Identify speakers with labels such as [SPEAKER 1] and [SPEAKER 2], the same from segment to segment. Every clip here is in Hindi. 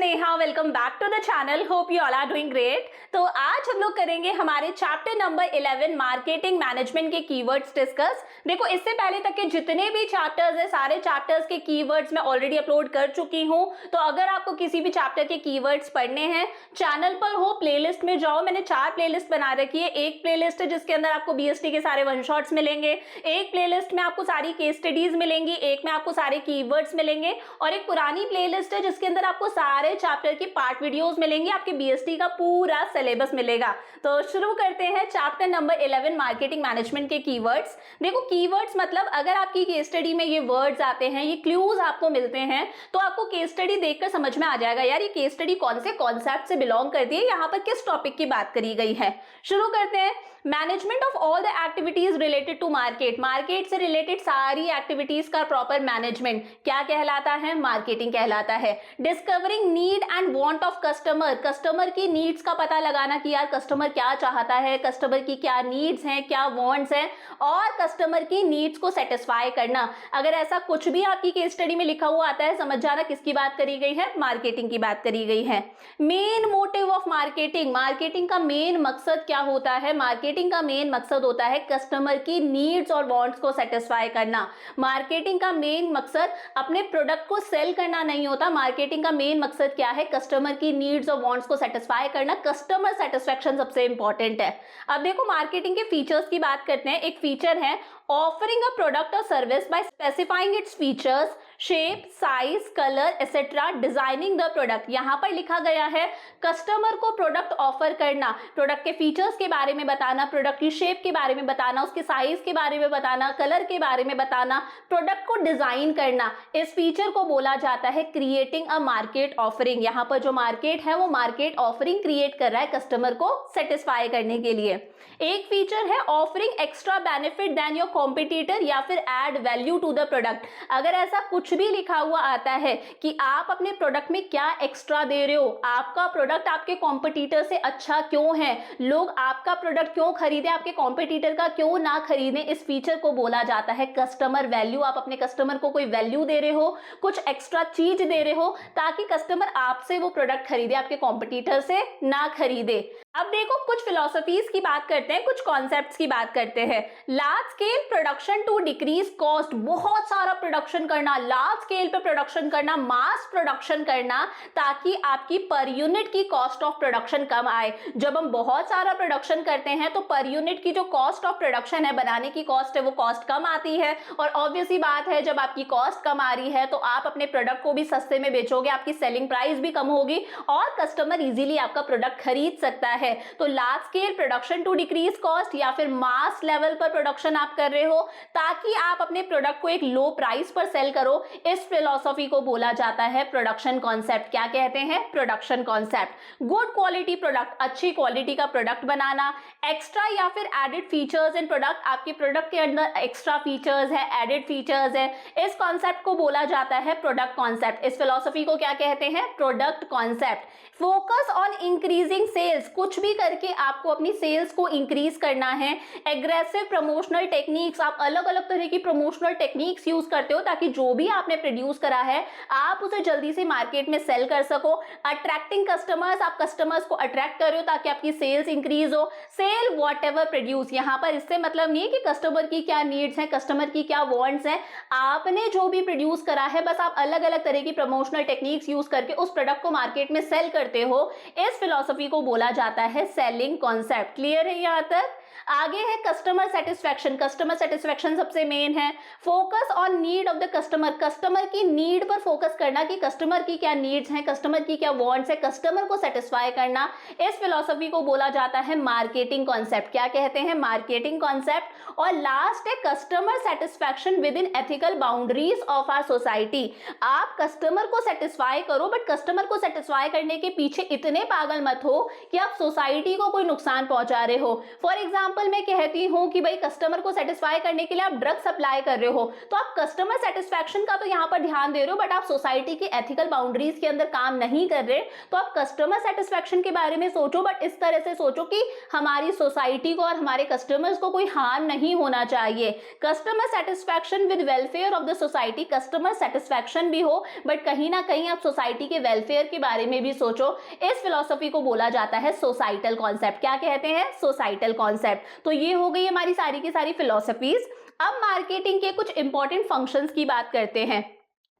[SPEAKER 1] Sneha, welcome back to the channel. Hope you all are doing great. तो आज हम लोग करेंगे हमारे चैप्टर नंबर 11 मार्केटिंग मैनेजमेंट के कीवर्ड्स डिस्कस। देखो, इससे पहले तक के जितने भी चैप्टर्स है सारे चैप्टर्स के कीवर्ड्स मैं ऑलरेडी अपलोड कर चुकी हूँ। तो अगर आपको किसी भी चैप्टर के कीवर्ड्स पढ़ने हैं, चैनल पर हो प्लेलिस्ट में जाओ। मैंने 4 प्लेलिस्ट बना रखी है। एक प्लेलिस्ट है जिसके अंदर आपको बीएसटी के सारे वन शॉट्स मिलेंगे, एक प्लेलिस्ट में आपको सारी केस स्टडीज मिलेंगी, एक में आपको सारे कीवर्ड्स मिलेंगे और एक पुरानी प्लेलिस्ट है जिसके अंदर आपको सारे चैप्टर की पार्ट वीडियोस मिलेंगी। आपके बीएसटी का पूरा सिलेबस मिलेगा। तो शुरू करते हैं चैप्टर नंबर 11 मार्केटिंग मैनेजमेंट के कीवर्ड्स। देखो, कीवर्ड्स मतलब अगर आपकी केस स्टडी में ये वर्ड्स आते हैं, ये क्लूज आपको मिलते हैं, तो आपको केस स्टडी देखकर समझ में आ जाएगा यार ये केस स्टडी कौन से कॉन्सेप्ट से बिलोंग करती है, यहाँ पर किस टॉपिक की बात करी गई है। शुरू करते हैं। Management of all the activities related to market. Market से रिलेटेड सारी एक्टिविटीज का प्रॉपर मैनेजमेंट क्या कहलाता है? मार्केटिंग कहलाता है। Discovering need and want of customer. Customer की नीड्स का पता लगाना कि यार कस्टमर क्या चाहता है, कस्टमर की क्या नीड्स हैं, क्या वांट्स हैं, और कस्टमर की नीड्स को सेटिस्फाई करना। अगर ऐसा कुछ भी आपकी केस स्टडी में लिखा हुआ आता है, समझ जाना किसकी बात करी गई है? मार्केटिंग की बात करी गई है। Main motive of marketing. Marketing का मेन मकसद क्या होता है? मार्केटिंग का मेन मकसद होता है कस्टमर की नीड्स और वांट्स को सेटिस्फाई करना। मार्केटिंग का मेन मकसद अपने प्रोडक्ट को सेल करना नहीं होता। मार्केटिंग का मेन मकसद क्या है? कस्टमर की नीड्स और वांट्स को सेटिस्फाई करना। कस्टमर सेटिस्फेक्शन सबसे इंपॉर्टेंट है। अब देखो, मार्केटिंग के फीचर्स की बात करते हैं। एक फीचर है ऑफरिंग अ प्रोडक्ट और service by specifying its features, shape, size, colour etcetera, designing the product. यहाँ पर लिखा गया है कस्टमर को प्रोडक्ट ऑफर करना, प्रोडक्ट के फीचर्स के बारे में बताना, प्रोडक्ट की शेप के बारे में बताना, उसके साइज के बारे में बताना, कलर के बारे में बताना, प्रोडक्ट को डिजाइन करना। इस फीचर को बोला जाता है क्रिएटिंग अ मार्केट ऑफरिंग। यहाँ पर जो मार्केट है वो मार्केट ऑफरिंग क्रिएट कर रहा है कस्टमर को सेटिस्फाई करने के लिए। एक फीचर है offering extra benefit then your competitor या फिर add value to the product. अगर ऐसा कुछ भी लिखा हुआ आता है कि आप अपने प्रोडक्ट में क्या एक्स्ट्रा दे रहे हो, आपका प्रोडक्ट आपके कॉम्पिटिटर से अच्छा क्यों है, लोग आपका प्रोडक्ट क्यों खरीदे, आपके कॉम्पिटिटर का क्यों ना खरीदे, इस फीचर को बोला जाता है कस्टमर वैल्यू। आप अपने कस्टमर को कोई वैल्यू दे रहे हो, कुछ एक्स्ट्रा चीज दे रहे हो ताकि कस्टमर आपसे वो प्रोडक्ट खरीदे, आपके कॉम्पिटिटर से ना खरीदे। अब देखो, कुछ फिलॉसफीज की बात करते हैं, कुछ कॉन्सेप्ट्स की बात करते हैं। Large scale production to decrease cost. बहुत सारा प्रोडक्शन करना, लार्ज स्केल पे प्रोडक्शन करना, मास प्रोडक्शन करना, ताकि आपकी पर यूनिट की कॉस्ट ऑफ प्रोडक्शन कम आए। जब हम बहुत सारा प्रोडक्शन करते हैं तो पर यूनिट की जो कॉस्ट ऑफ प्रोडक्शन है, बनाने की कॉस्ट है, वो कॉस्ट कम आती है। और ऑब्वियस ही बात है, जब आपकी कॉस्ट कम आ रही है तो आप अपने प्रोडक्ट को भी सस्ते में बेचोगे, आपकी सेलिंग प्राइस भी कम होगी और कस्टमर इजीली आपका प्रोडक्ट खरीद सकता है। तो large scale production to decrease cost या फिर मास लेवल पर प्रोडक्शन आप कर रहे हो ताकि आप अपने प्रोडक्ट को एक लो प्राइस पर सेल करो। इस फिलॉसफी को बोला जाता है प्रोडक्शन कॉन्सेप्ट। क्या कहते हैं? Production concept. Good quality product, अच्छी क्वालिटी का प्रोडक्ट बनाना, एक्स्ट्रा या फिर एडेड फीचर्स इन प्रोडक्ट। आपके प्रोडक्ट के अंदर एक्स्ट्रा फीचर्स है, एडेड फीचर्स है, इस कॉन्सेप्ट को बोला जाता है प्रोडक्ट कॉन्सेप्ट। इस फिलॉसफी को क्या कहते हैं? Product concept. Focus on increasing sales. कुछ भी करके आपको अपनी सेल्स को इंक्रीज करना है। Aggressive promotional techniques. आप अलग अलग तरह की प्रमोशनल टेक्निक्स यूज करते हो ताकि जो भी आपने प्रोड्यूस करा है आप उसे जल्दी से मार्केट में सेल कर सको। Attracting customers. आप कस्टमर्स को अट्रैक्ट कर रहे हो ताकि आपकी सेल्स इंक्रीज हो। Sell whatever produce. यहाँ पर इससे मतलब नहीं है कि कस्टमर की क्या नीड्स हैं, कस्टमर की क्या वांट्स हैं, आपने जो भी प्रोड्यूस करा है बस आप अलग अलग तरह की प्रमोशनल टेक्निक्स यूज करके उस प्रोडक्ट को मार्केट में सेल करते हो। इस फिलॉसफी को बोला जाता है सेलिंग कॉन्सेप्ट। क्लियर है यहाँ तक? आगे है कस्टमर सेटिस्फेक्शन। कस्टमर सेटिस्फेक्शन सबसे मेन है। Focus on need of the customer. Customer की नीड पर फोकस करना कि कस्टमर की क्या नीड्स हैं, कस्टमर की क्या वांट्स है, कस्टमर को सेटिस्फाई करना। इस फिलॉसफी को बोला जाता है मार्केटिंग कॉन्सेप्ट। क्या कहते हैं? Marketing concept. और लास्ट है customer satisfaction within ethical boundaries of our society. आप कस्टमर को सेटिस्फाई करो, बट कस्टमर को सेटिस्फाई करने के पीछे इतने पागल मत हो कि आप सोसाइटी को कोई नुकसान पहुंचा रहे हो। फॉर एग्जाम्पल एग्जांपल मैं कहती हूँ कि भाई कस्टमर को सेटिस्फाई करने के लिए आप ड्रग सप्लाई कर रहे हो, तो आप कस्टमर सेटिस्फैक्शन का तो यहाँ पर ध्यान दे रहे हो, बट आप सोसाइटी की एथिकल बाउंड्रीज के अंदर काम नहीं कर रहे। तो आप कस्टमर सेटिस्फैक्शन के बारे में सोचो, बट इस तरह से सोचो कि हमारी सोसाइटी को और हमारे कस्टमर्स को कोई हार्म नहीं होना चाहिए। Customer satisfaction with welfare of the society, customer satisfaction भी हो बट कहीं ना कहीं आप सोसाइटी के वेलफेयर के बारे में भी सोचो। इस फिलॉसफी को बोला जाता है सोसाइटल कॉन्सेप्ट। क्या कहते हैं? Societal concept. तो ये हो गई हमारी सारी की सारी फिलॉसफीज। अब मार्केटिंग के कुछ इंपॉर्टेंट फंक्शंस की बात करते हैं।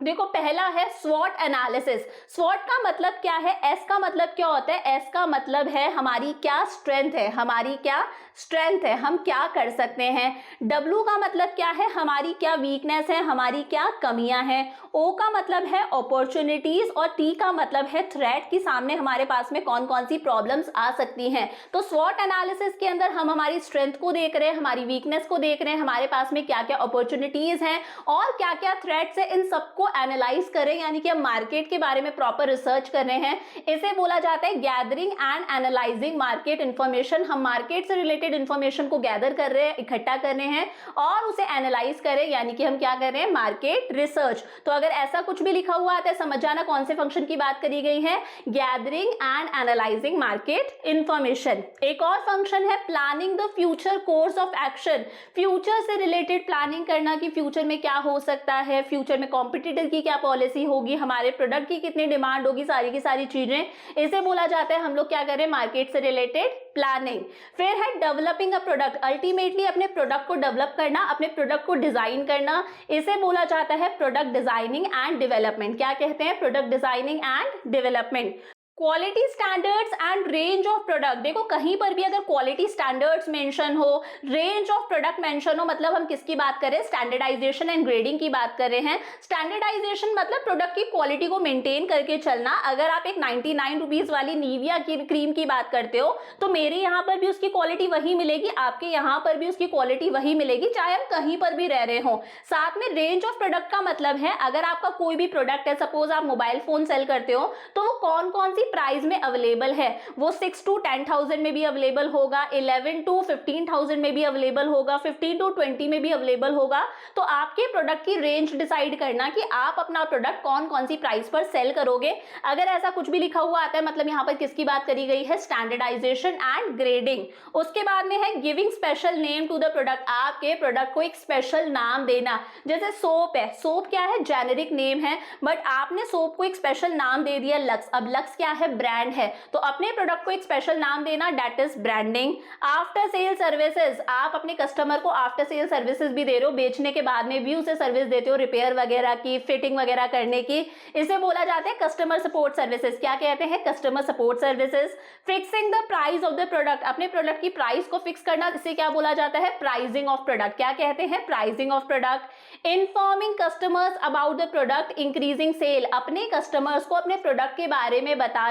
[SPEAKER 1] देखो, पहला है स्वॉट एनालिसिस। स्वॉट का मतलब क्या है? एस का मतलब क्या होता है? एस का मतलब है हमारी क्या स्ट्रेंथ है, हमारी क्या स्ट्रेंथ है, हम क्या कर सकते हैं। डब्ल्यू का मतलब क्या है? हमारी क्या वीकनेस है, हमारी क्या कमियां हैं। ओ का मतलब है अपॉर्चुनिटीज और टी का मतलब है थ्रेट, कि सामने हमारे पास में कौन कौन सी प्रॉब्लम्स आ सकती हैं। तो स्वॉट एनालिसिस के अंदर हम हमारी स्ट्रेंथ को देख रहे हैं, हमारी वीकनेस को देख रहे हैं, हमारे पास में क्या क्या अपॉर्चुनिटीज हैं और क्या क्या थ्रेट्स है, इन सबको एनालाइज करें, यानी कि हम मार्केट के बारे में प्रॉपर रिसर्च कर रहे हैं। इसे बोला जाता है gathering and analysing market information. हम मार्केट से रिलेटेड इंफॉर्मेशन को गैदर कर रहे हैं, इकट्ठा कर रहे हैं और उसे एनालाइज करें, यानी कि हम क्या कर रहे हैं? Market research. तो अगर ऐसा कुछ भी लिखा हुआ आता है, समझ जाना कौन से फंक्शन की बात करी गई है, gathering and analysing market information. एक और फंक्शन है planning the future course of action. Future से रिलेटेड प्लानिंग करना कि फ्यूचर में क्या हो सकता है, फ्यूचर में कॉम्पिटिटिव की क्या पॉलिसी होगी, हमारे प्रोडक्ट की कितनी डिमांड होगी, सारी की सारी चीजें, इसे बोला जाता है हम लोग क्या करें? मार्केट से रिलेटेड प्लानिंग। फिर है डेवलपिंग अ प्रोडक्ट। अल्टीमेटली अपने प्रोडक्ट को डेवलप करना, अपने प्रोडक्ट को डिजाइन करना, इसे बोला जाता है प्रोडक्ट डिजाइनिंग एंड डेवलपमेंट। क्या कहते हैं? Product designing and development. Quality standards and range of product. देखो, कहीं पर भी अगर क्वालिटी स्टैंडर्ड्स मेंशन हो, रेंज ऑफ प्रोडक्ट मेंशन हो, मतलब हम किसकी बात करें? स्टैंडर्डाइजेशन एंड ग्रेडिंग की बात कर रहे हैं। स्टैंडर्डाइजेशन मतलब प्रोडक्ट की क्वालिटी को मेंटेन करके चलना। अगर आप एक 99 रुपीज वाली निविया की क्रीम की बात करते हो, तो मेरे यहाँ पर भी उसकी क्वालिटी वही मिलेगी, आपके यहाँ पर भी उसकी क्वालिटी वही मिलेगी, चाहे हम कहीं पर भी रह रहे हो। साथ में रेंज ऑफ प्रोडक्ट का मतलब है अगर आपका कोई भी प्रोडक्ट है, सपोज आप मोबाइल फोन सेल करते हो, तो वो कौन कौन सी प्राइस में अवेलेबल है। वो 6 to 10,000 में भी अवेलेबल होगा, 11 to 15,000 में भी अवेलेबल होगा, 15 to 20 में भी अवेलेबल होगा। तो आपके प्रोडक्ट की रेंज डिसाइड करना कि आप अपना प्रोडक्ट कौन कौन सी प्राइस पर सेल करोगे। अगर ऐसा कुछ भी लिखा हुआ आता है, मतलब यहाँ पर किसकी बात करी गई है? Standardization and grading. उसके बाद में है giving special name to the product. आपके प्रोडक्ट को एक स्पेशल नाम देना। जैसे सोप है, सोप क्या है? जेनेरिक नेम है, बट आपने सोप को एक स्पेशल नाम दे दिया, लक्स। अब लक्स क्या है? ब्रांड है, तो अपने प्रोडक्ट को एक स्पेशल नाम देना, that is branding. After sale services. आप अपने कस्टमर को आफ्टर सेल सर्विसेज भी दे रहे हो, बेचने के बाद में भी उसे सर्विस देते हो, रिपेयर वगैरह की, फिटिंग वगैरह करने की। इसे बोला जाता है कस्टमर सपोर्ट सर्विसेज। क्या कहते हैं? Customer support services. Fixing the price of the product. अपने प्रोडक्ट की प्राइस को फिक्स करना, इसे क्या बोला जाता है? Pricing of product. क्या कहते हैं? Pricing of product. Informing customers about the product, increasing sale. अपने कस्टमर्स को अपने प्रोडक्ट के बारे में बताना,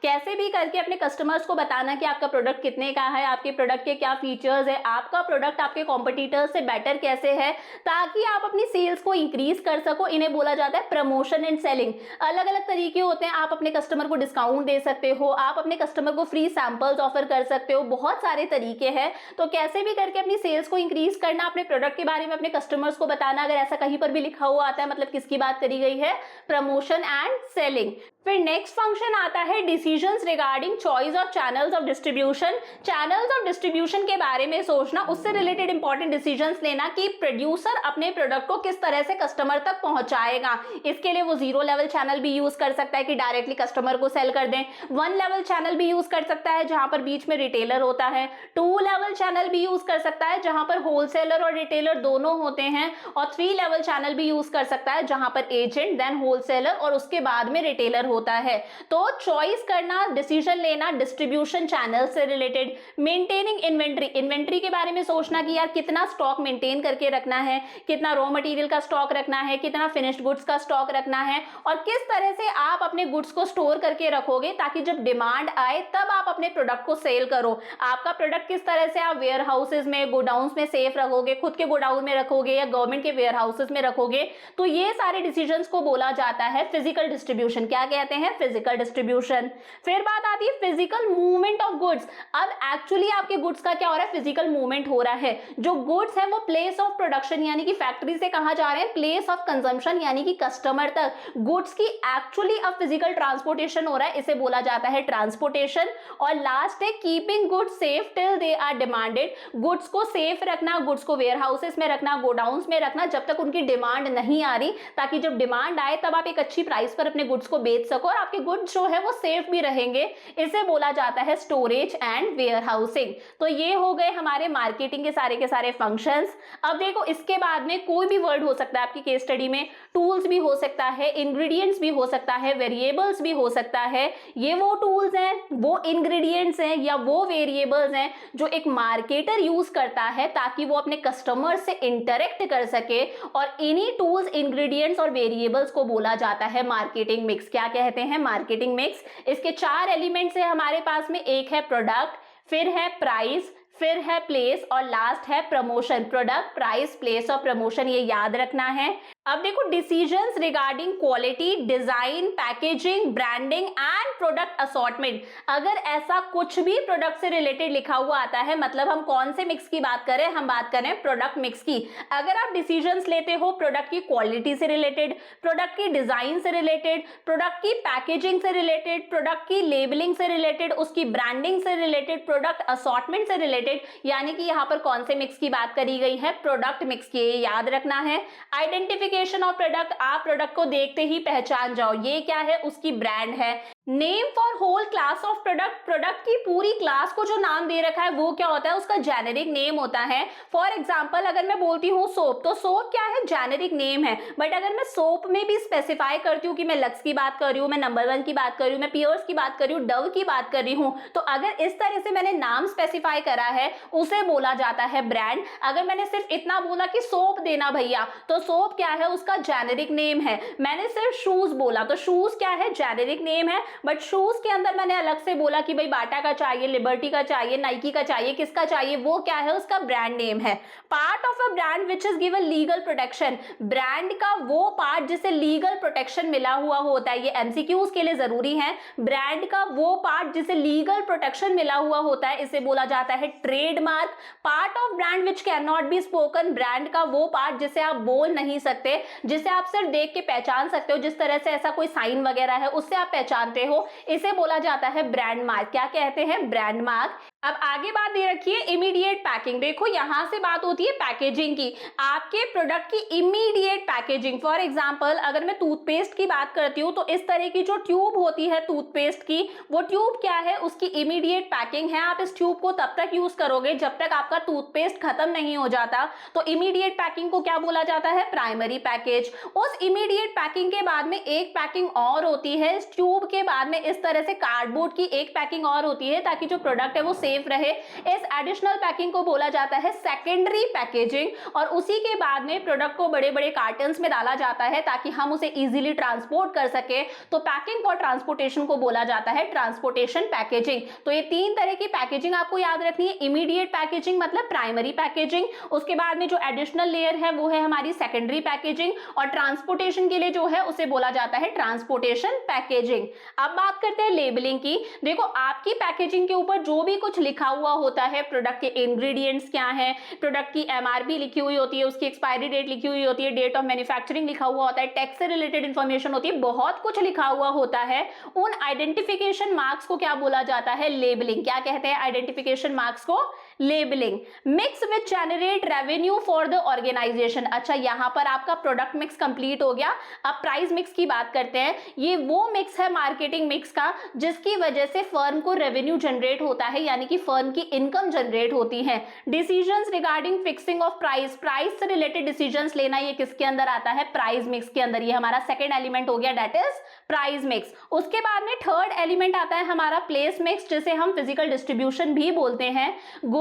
[SPEAKER 1] कैसे भी करके अपने कस्टमर्स को बताना कि आपका प्रोडक्ट कितने का है, आपके प्रोडक्ट के क्या फीचर्स है, आपका प्रोडक्ट आपके कॉम्पिटिटर्स से बेटर कैसे है, ताकि आप अपनी सेल्स को इंक्रीज कर सको। इन्हें बोला जाता है प्रमोशन एंड सेलिंग। अलग अलग तरीके होते हैं, आप अपने कस्टमर को डिस्काउंट दे सकते हो, आप अपने कस्टमर को फ्री सैंपल्स ऑफर कर सकते हो, बहुत सारे तरीके हैं। तो कैसे भी करके अपनी सेल्स को इंक्रीज करना, अपने प्रोडक्ट के बारे में अपने कस्टमर्स को बताना। अगर ऐसा कहीं पर भी लिखा हुआ आता है, मतलब किसकी बात करी गई है? Promotion and selling. फिर नेक्स्ट फंक्शन आता है decisions regarding choice of channels of distribution. Channels of distribution के बारे में सोचना, उससे रिलेटेड इंपॉर्टेंट डिसीजंस लेना कि प्रोड्यूसर अपने प्रोडक्ट को किस तरह से कस्टमर तक पहुंचाएगा। इसके लिए वो 0 लेवल चैनल भी यूज कर सकता है कि डायरेक्टली कस्टमर को सेल कर दें। 1 लेवल चैनल भी यूज कर सकता है जहां पर बीच में रिटेलर होता है। 2 लेवल चैनल भी यूज कर सकता है जहां पर होलसेलर और रिटेलर दोनों होते हैं। और 3 लेवल चैनल भी यूज कर सकता है जहां पर एजेंट, देन होलसेलर और उसके बाद में रिटेलर होता है। तो चॉइस करना, डिसीजन लेना डिस्ट्रीब्यूशन चैनल से रिलेटेड। मेंटेनिंग इन्वेंट्री, इन्वेंट्री के बारे में सोचना कि यार कितना स्टॉक मेंटेन करके रखना है, कितना रॉ मटेरियल का स्टॉक रखना है, कितना फिनिश्ड गुड्स का स्टॉक रखना है और किस तरह से आप अपने गुड्स को स्टोर करके रखोगे ताकि जब डिमांड आए तब आप अपने प्रोडक्ट को सेल करो। आपका प्रोडक्ट किस तरह से आप वेयर हाउसेज में, गोडाउन में सेफ रखोगे, खुद के गोडाउन में रखोगे या गवर्नमेंट के वेयर हाउसेज में रखोगे। तो ये सारे डिसीजंस को बोला जाता है फिजिकल डिस्ट्रीब्यूशन। क्या कहते कहते हैं फिजिकल डिस्ट्रीब्यूशन। फिर बात आती है फिजिकल मूवमेंट ऑफ गुड्स। अब एक्चुअली आपके गुड्स का क्या हो रहा है, फिजिकल मूवमेंट हो रहा है। जो गुड्स है वो प्लेस ऑफ प्रोडक्शन यानी कि फैक्ट्री से कहां जा रहे हैं, प्लेस ऑफ कंजम्पशन यानी कि कस्टमर तक गुड्स की एक्चुअली अब फिजिकल ट्रांसपोर्टेशन हो रहा है, इसे बोला जाता है ट्रांसपोर्टेशन। और लास्ट है keeping goods safe till they are demanded. Goods को सेफ रखना, गुड्स को वेयर हाउसेस में रखना, गोडाउन्स में रखना जब तक उनकी डिमांड नहीं आ रही, ताकि जब डिमांड आए तब आप एक अच्छी प्राइस पर अपने गुड्स को बेच सको और आपके गुड्स जो है वो सेफ भी रहेंगे। इसे बोला जाता है स्टोरेज एंड वेयर हाउसिंग। तो ये हो गए हमारे मार्केटिंग के सारे फंक्शंस। अब देखो इसके बाद में कोई भी वर्ड हो सकता है आपकी केस स्टडी में, टूल्स भी हो सकता है, इंग्रेडिएंट्स भी हो सकता है, वेरिएबल्स भी हो सकता है। ये वो टूल्स हैं, वो इंग्रेडिएंट्स हैं या वो वेरिएबल्स हैं जो एक मार्केटर यूज करता है ताकि वो अपने कस्टमर से इंटरेक्ट कर सके। और इन्हीं टूल्स, इंग्रेडिएंट्स और वेरिएबल्स को बोला जाता है मार्केटिंग मिक्स। क्या कहते हैं, मार्केटिंग मिक्स। इसके 4 एलिमेंट्स है हमारे पास में, एक है प्रोडक्ट, फिर है प्राइस, फिर है प्लेस और लास्ट है प्रमोशन। प्रोडक्ट, प्राइस, प्लेस और प्रमोशन, ये याद रखना है। अब देखो decisions regarding quality, design, packaging, branding and product assortment. अगर ऐसा कुछ भी प्रोडक्ट से रिलेटेड लिखा हुआ आता है, मतलब हम कौन से मिक्स की बात करें, हम बात करें प्रोडक्ट मिक्स की। अगर आप डिसीजंस लेते हो प्रोडक्ट की क्वालिटी से रिलेटेड, प्रोडक्ट की डिजाइन से रिलेटेड, प्रोडक्ट की पैकेजिंग से रिलेटेड, प्रोडक्ट की लेबलिंग से रिलेटेड, उसकी ब्रांडिंग से रिलेटेड, प्रोडक्ट असॉर्टमेंट से रिलेटेड, यानी कि यहाँ पर कौन से मिक्स की बात करी गई है, प्रोडक्ट मिक्स की, याद रखना है। आइडेंटिफिकेशन ऑफ प्रोडक्ट, आप प्रोडक्ट को देखते ही पहचान जाओ ये क्या है, उसकी ब्रांड है। Name for whole class of product, product की पूरी क्लास को जो नाम दे रखा है वो क्या होता है, उसका जेनेरिक नेम होता है। फॉर एग्जांपल अगर मैं बोलती हूँ सोप, तो सोप क्या है, जेनेरिक नेम है। बट अगर मैं सोप में भी स्पेसिफाई करती हूँ कि मैं लक्स की बात कर रही हूँ, मैं नंबर 1 की बात कर रही हूँ, मैं पियर्स की बात कर रही हूँ, डव की बात कर रही हूँ, तो अगर इस तरह से मैंने नाम स्पेसिफाई करा है उसे बोला जाता है ब्रांड। अगर मैंने सिर्फ इतना बोला कि सोप देना भैया, तो सोप क्या है, उसका जेनेरिक नेम है। मैंने सिर्फ शूज बोला, तो शूज क्या है, जेनेरिक नेम है। बट शूज के अंदर मैंने अलग से बोला कि भाई बाटा का चाहिए, लिबर्टी का चाहिए, नाइकी का चाहिए, किसका चाहिए, वो क्या है, उसका ब्रांड नेम है। Part of a brand which is given legal protection, brand का वो पार्ट जिसे लीगल प्रोटेक्शन मिला हुआ होता है, ये एमसीक्यूज के लिए जरूरी है। ब्रांड का वो पार्ट जिसे लीगल प्रोटेक्शन मिला हुआ होता है, इसे बोला जाता है trademark. Part of brand which can not be spoken, brand का वो पार्ट जिसे आप बोल नहीं सकते, जिसे आप सिर्फ देख के पहचान सकते हो, जिस तरह से ऐसा कोई साइन वगैरह है उससे आप पहचानते हो, इसे बोला जाता है ब्रांड मार्क। क्या कहते हैं, ब्रांड मार्क। अब आगे बात दे रखी है इमीडिएट पैकिंग। देखो यहां से बात होती है पैकेजिंग की, आपके प्रोडक्ट की इमीडिएट पैकेजिंग। फॉर एग्जांपल अगर मैं टूथपेस्ट की बात करती हूँ तो इस तरह की जो ट्यूब होती है टूथपेस्ट की, वो ट्यूब क्या है, उसकी इमीडिएट पैकिंग है। आप इस ट्यूब को तब तक यूज करोगे जब तक आपका टूथपेस्ट खत्म नहीं हो जाता। तो इमीडिएट पैकिंग को क्या बोला जाता है, प्राइमरी पैकेज। उस इमीडिएट पैकिंग के बाद में एक पैकिंग और होती है, इस ट्यूब के बाद में इस तरह से कार्डबोर्ड की एक पैकिंग और होती है ताकि जो प्रोडक्ट है वो सेफ रहे। इस एडिशनल पैकिंग को बोला जाता है सेकेंडरी पैकेजिंग। और उसी के बाद में प्रोडक्ट को बड़े बड़े कार्टन्स में डाला जाता है ताकि हम उसे इजीली ट्रांसपोर्ट कर सके। तो पैकिंग फॉर ट्रांसपोर्टेशन को बोला जाता है ट्रांसपोर्टेशन पैकेजिंग। तो ये 3 तरह की पैकेजिंग आपको याद रखनी है। इमीडिएट पैकेजिंग मतलब प्राइमरी पैकेजिंग, उसके बाद में जो एडिशनल लेयर है वो है हमारी सेकेंडरी पैकेजिंग, और ट्रांसपोर्टेशन के लिए जो है उसे बोला जाता है ट्रांसपोर्टेशन पैकेजिंग। अब बात करते हैं लेबलिंग की। देखो आपकी पैकेजिंग के ऊपर जो भी कुछ लिखा हुआ होता है, प्रोडक्ट के इंग्रेडिएंट्स क्या है, प्रोडक्ट की एमआरपी लिखी हुई होती है, उसकी एक्सपायरी डेट लिखी हुई होती है, डेट ऑफ मैन्युफैक्चरिंग लिखा हुआ होता है, टैक्स से रिलेटेड इंफॉर्मेशन होती है, बहुत कुछ लिखा हुआ होता है। उन आइडेंटिफिकेशन मार्क्स को क्या बोला जाता है, लेबलिंग। क्या कहते हैं आइडेंटिफिकेशन मार्क्स को, labelling. Mix which generate revenue for the organisation. अच्छा यहां पर आपका प्रोडक्ट मिक्स कंप्लीट हो गया। अब प्राइस मिक्स की बात करते हैं। ये वो मिक्स है मार्केटिंग मिक्स का जिसकी वजह से फर्म को रेवेन्यू जनरेट होता है, यानी कि फर्म की इनकम जनरेट होती है। Decisions regarding fixing of price, price से रिलेटेड डिसीजंस लेना, ये किसके अंदर आता है, प्राइस मिक्स के अंदर। ये हमारा सेकेंड एलिमेंट हो गया, दैट इज प्राइस मिक्स। उसके बाद में थर्ड एलिमेंट आता है हमारा प्लेस मिक्स, जिसे हम फिजिकल डिस्ट्रीब्यूशन भी बोलते हैं।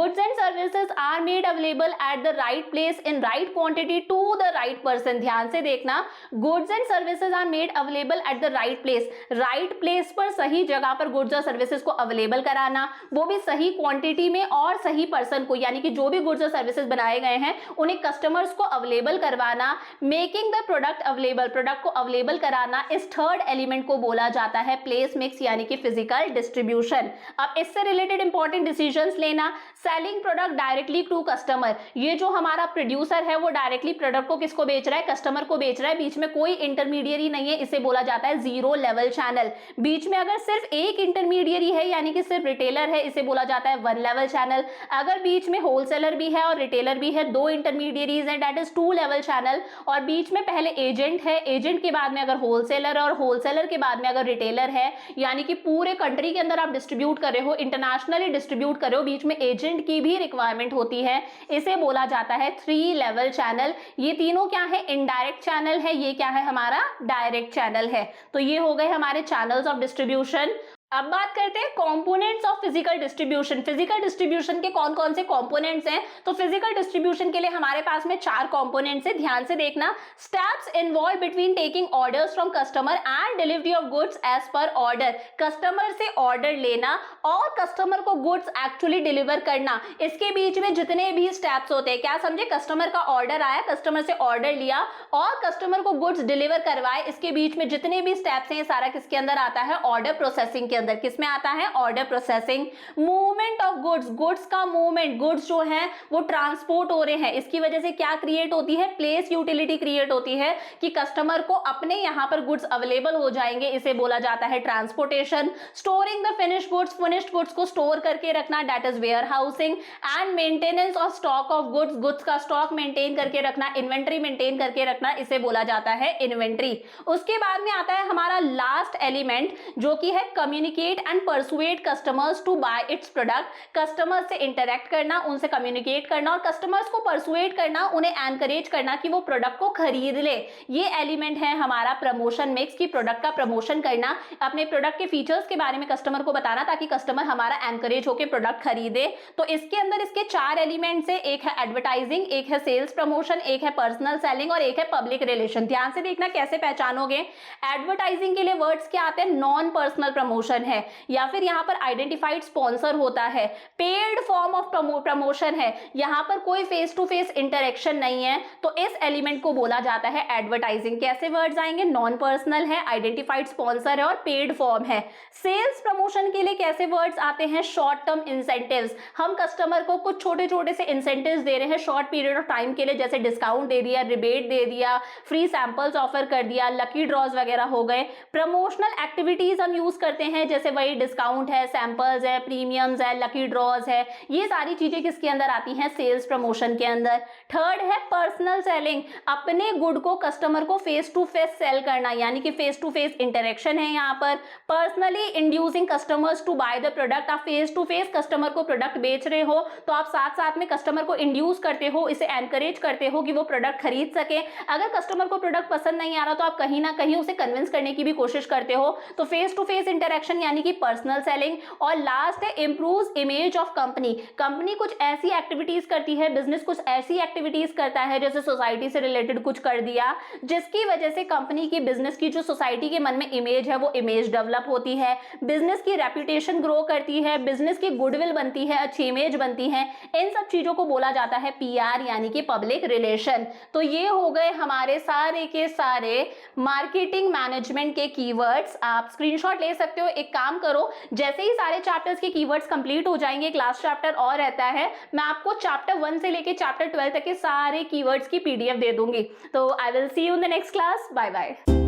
[SPEAKER 1] Goods and services are made available at the right place in right quantity to the right person. ध्यान से देखना, goods and services are made available at the right place, right place पर सही जगह पर गुड्स और सर्विसेज को अवेलेबल कराना, वो भी सही क्वांटिटी में और सही पर्सन को, यानी कि जो भी गुड्स और सर्विसेज बनाए गए हैं उन्हें कस्टमर्स को अवेलेबल करवाना। Making the product available, product को अवेलेबल कराना, इस थर्ड एलिमेंट को बोला जाता है प्लेस मिक्स यानी कि फिजिकल डिस्ट्रीब्यूशन। अब इससे रिलेटेड इंपॉर्टेंट डिसीजंस लेना, selling product directly to customer, ये जो हमारा प्रोड्यूसर है वो डायरेक्टली प्रोडक्ट को किसको बेच रहा है, कस्टमर को बेच रहा है, बीच में कोई इंटरमीडियरी नहीं है, इसे बोला जाता है जीरो लेवल चैनल। बीच में अगर सिर्फ एक इंटरमीडियरी है यानी कि सिर्फ रिटेलर है, इसे बोला जाता है वन लेवल चैनल। अगर बीच में होलसेलर भी है और रिटेलर भी है, दो इंटरमीडियरीज हैं, that is two level channel. और बीच में पहले एजेंट है, एजेंट के बाद में अगर होलसेलर और होलसेलर के बाद में अगर रिटेलर है, यानी कि पूरे कंट्री के अंदर आप डिस्ट्रीब्यूट कर रहे हो, इंटरनेशनली डिस्ट्रीब्यूट कर रहे हो, बीच में एजेंट की भी रिक्वायरमेंट होती है, इसे बोला जाता है थ्री लेवल चैनल। ये तीनों क्या है, इनडायरेक्ट चैनल है, ये क्या है हमारा डायरेक्ट चैनल है। तो ये हो गए हमारे चैनल्स ऑफ डिस्ट्रीब्यूशन। अब बात करते हैं components of physical distribution. Physical distribution के कौन कौन से कंपोनेंट्स हैं, तो फिजिकल डिस्ट्रीब्यूशन के लिए हमारे पास में 4 कंपोनेंट्स हैं। ध्यान से देखना, steps involve between taking orders from customer and delivery of goods as per order, customer से ऑर्डर लेना और कस्टमर को गुड्स एक्चुअली डिलीवर करना, इसके बीच में जितने भी स्टेप्स होते हैं, क्या समझे, कस्टमर का ऑर्डर आया, कस्टमर से ऑर्डर लिया और कस्टमर को गुड्स डिलीवर करवाए, इसके बीच में जितने भी स्टेप्स हैं, ये सारा किसके अंदर आता है, ऑर्डर प्रोसेसिंग के अंदर। किसमें आता है, order processing. Movement of goods, goods का मूवमेंट, गुड्स जो है वो ट्रांसपोर्ट हो रहे हैं, इसकी वजह से क्या क्रिएट होती है, प्लेस यूटिलिटी क्रिएट होती है कि कस्टमर को अपने यहां पर गुड्स अवेलेबल हो जाएंगे, इसे बोला जाता है transportation. Storing the finished goods, finished goods को स्टोर करके रखना, that is warehousing. And maintenance of stock of goods, goods का स्टॉक मेंटेन करके रखना, इन्वेंट्री मेंटेन करके रखना, इसे बोला जाता है इन्वेंट्री। उसके बाद में आता है हमारा लास्ट एलिमेंट जो कि है communicate and persuade customers to buy its product, customers से इंटरेक्ट करना, उनसे कम्युनिकेट करना और कस्टमर्स को परसुएड करना, उन्हें एनकरेज करना कि वो प्रोडक्ट को खरीद ले। ये एलिमेंट है हमारा प्रमोशन मिक्स की प्रोडक्ट का प्रमोशन करना, अपने प्रोडक्ट के फीचर्स के बारे में कस्टमर को बताना ताकि कस्टमर हमारा एनकरेज होकर प्रोडक्ट खरीदे। तो इसके अंदर इसके 4 एलिमेंट्स है, एक है एडवर्टाइजिंग, एक है सेल्स प्रमोशन, एक है पर्सनल सेलिंग और एक है पब्लिक रिलेशन। ध्यान से देखना कैसे पहचानोगे। एडवर्टाइजिंग के लिए वर्ड्स क्या आते हैं, नॉन पर्सनल प्रमोशन है या फिर यहां पर आइडेंटिफाइड स्पॉन्सर होता है। पेड फॉर्म ऑफ प्रमोशन है, यहां पर कोई फेस टू फेस इंटरेक्शन नहीं है, तो इस एलिमेंट को बोला जाता है एडवर्टाइजिंग। कैसे वर्ड्स आएंगे, नॉन पर्सनल है, आइडेंटिफाइड स्पॉन्सर है और पेड फॉर्म है। सेल्स प्रमोशन के लिए कैसे वर्ड्स आते हैं, शॉर्ट टर्म इंसेंटिव्स, हम कस्टमर को कुछ छोटे छोटे से इंसेंटिव्स दे रहे हैं शॉर्ट पीरियड ऑफ टाइम के लिए, जैसे डिस्काउंट दे दिया, रिबेट दे दिया, फ्री सैंपल्स ऑफर कर दिया, लकी ड्रॉज वगैरह हो गए। प्रमोशनल एक्टिविटीज हम यूज करते हैं, जैसे वही डिस्काउंट है, सैंपल्स है, प्रीमियम्स है, लकी ड्रॉज है, ये सारी चीजें किसके अंदर आती हैं, सेल्स प्रमोशन के अंदर। थर्ड है पर्सनल सेलिंग, अपने गुड को कस्टमर को फेस टू फेस सेल करना, यानी कि फेस टू फेस इंटरेक्शन है यहाँ पर। Personally inducing customers to buy the product, आप फेस टू फेस कस्टमर को प्रोडक्ट बेच रहे हो तो आप साथ साथ में कस्टमर को इंड्यूस करते हो, इसे एनकरेज करते हो कि वो प्रोडक्ट खरीद सके। अगर कस्टमर को प्रोडक्ट पसंद नहीं आ रहा तो आप कहीं ना कहीं उसे कन्विंस करने की भी कोशिश करते हो, तो फेस टू फेस इंटरेक्शन यानी कि पर्सनल सेलिंग। और लास्ट है improves image of company, company कुछ ऐसी एक्टिविटीज करती है, बिजनेस कुछ ऐसी एक्टिविटीज करता है जैसे सोसाइटी से रिलेटेड कुछ कर दिया, जिसकी वजह से कंपनी की, बिजनेस की जो सोसाइटी के मन में इमेज है वो इमेज डेवलप होती है, बिजनेस की रेपुटेशन ग्रो करती है, बिजनेस की गुडविल बनती है, अच्छी इमेज बनती है। इन सब चीजों को बोला जाता है पीआर यानी कि पब्लिक रिलेशन। तो ये हो गए हमारे सारे के सारे मार्केटिंग मैनेजमेंट के कीवर्ड्स। आप स्क्रीनशॉट ले सकते हो। एक काम करो, जैसे ही सारे चैप्टर्स के कीवर्ड्स कंप्लीट हो जाएंगे, क्लास चैप्टर और रहता है, मैं आपको चैप्टर 1 से लेके चैप्टर 12 तक के सारे कीवर्ड्स की पीडीएफ दे दूंगी। तो I will see you in the next class. Bye bye.